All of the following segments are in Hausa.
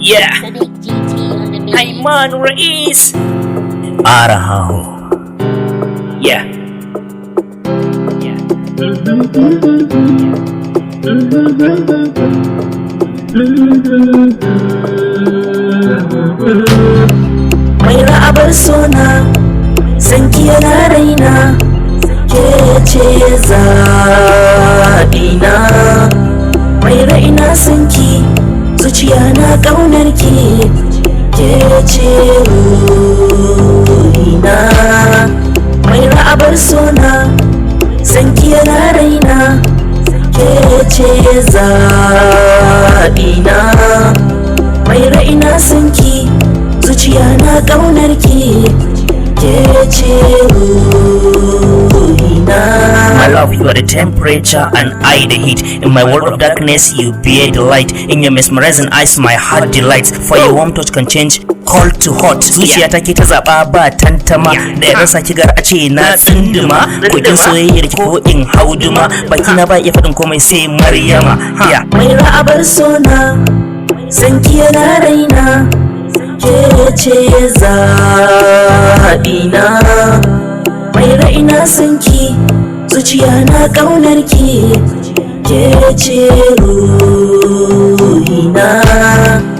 Yeah, Ayman Rais. Arahaho. Yeah. Mai ra'abar sona sanki yana raina, ke ce zaɓina. Mai raina sanki zuciya na ƙaunarki, ke ce ruhina. Mai ra'abar sona sanki yana raina, ke ce zaɓina. Mai raina sanki zuciya na ƙaunarki, ke ce ruhina. My love, you are the temperature and I the heat. In my world of darkness, you be the light. In your mesmerizing eyes, my heart delights. For your warm touch can change cold to hot. Zuciya ta ke ta zaɓa ba tantama, da ya rasa ki gar a ce na tsinduma. Kogin soyayyar ki ko in hauduma, baki na ba iya faɗin komai sai Maryama. Mai ra'abar sona sanki yana raina, ke ce zaɓina. Mai raina sanki zuciya na ƙaunarki, ke ce ruhina.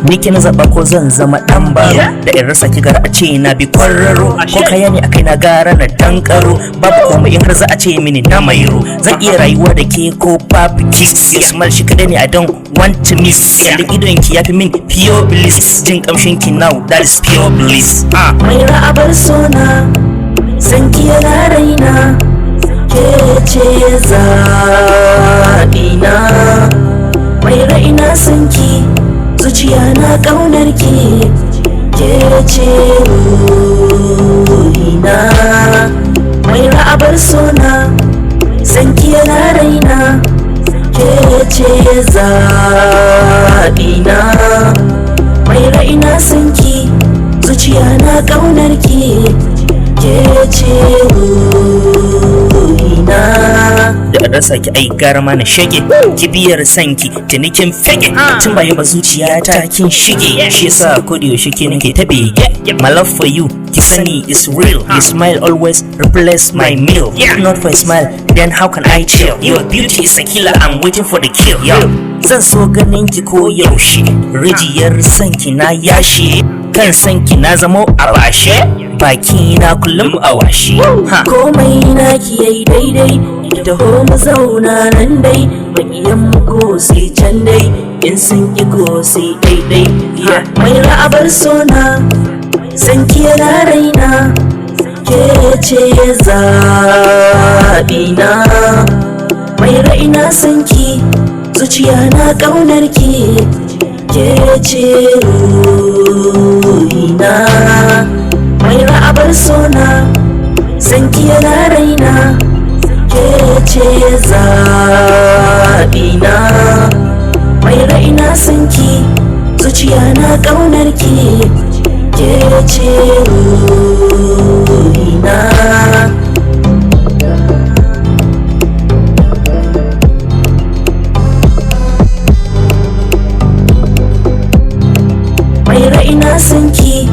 Ni ke na zaɓa ko zan zama ɗan baro, da in rasa ki gar a ce na bi kwararo. Ko kaya ne akai na gara na dankaro, babu komai in har za a ce mini na mairo. Zan iya rayuwa da ke ko babu kiss. Your smile shi kadai ne I don't want to miss. Kallon idon ki yafi min pure bliss. Jin kamshin ki now that is pure bliss. Mai ra'abar sona sanki yana raina, ke ce zaɓina. Mai raina sanki zuciya na ƙaunarki, ke ce ruhina. Mai ra'abar sona sanki yana raina, ke ce zaɓina. Mai raina sanki zuciya na ƙaunarki, ke ce ruhina. Da in rasa ki ai gara ma na shage, kibiyar sanki tunikin fage. Tun bayan ba zuciya ta kin shige, shi yasa ko da yaushe ke nake ta bege. My love for you, ki sani is real. Your smile always replace my meal. If not for a smile, then how can I chill? Your beauty is a killer, I'm waiting for the kill. Zan so ganin ki ko yaushe, rijiyar sanki na yashe. Kan sanki na zamo a bashe, baki na kullum a washe. Komai na ki yayi daidai, ki taho mu zauna nan dai. Makiyan mu ko sai can dai, in sun ki ko sai daidai. Mai ra'abar sona sanki yana raina, ke ce zaɓina. Mai raina sanki zuciya na ƙaunarki, ke ce ruhina. Mai ra'abar sona sanki yana raina, ke ce zaɓina. Mai raina sanki zuciya na ƙaunarki, ke ce ruhina. Mai raina sanki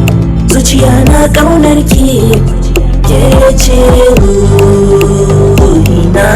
zuciya na ƙaunarki, ke ce ruhina.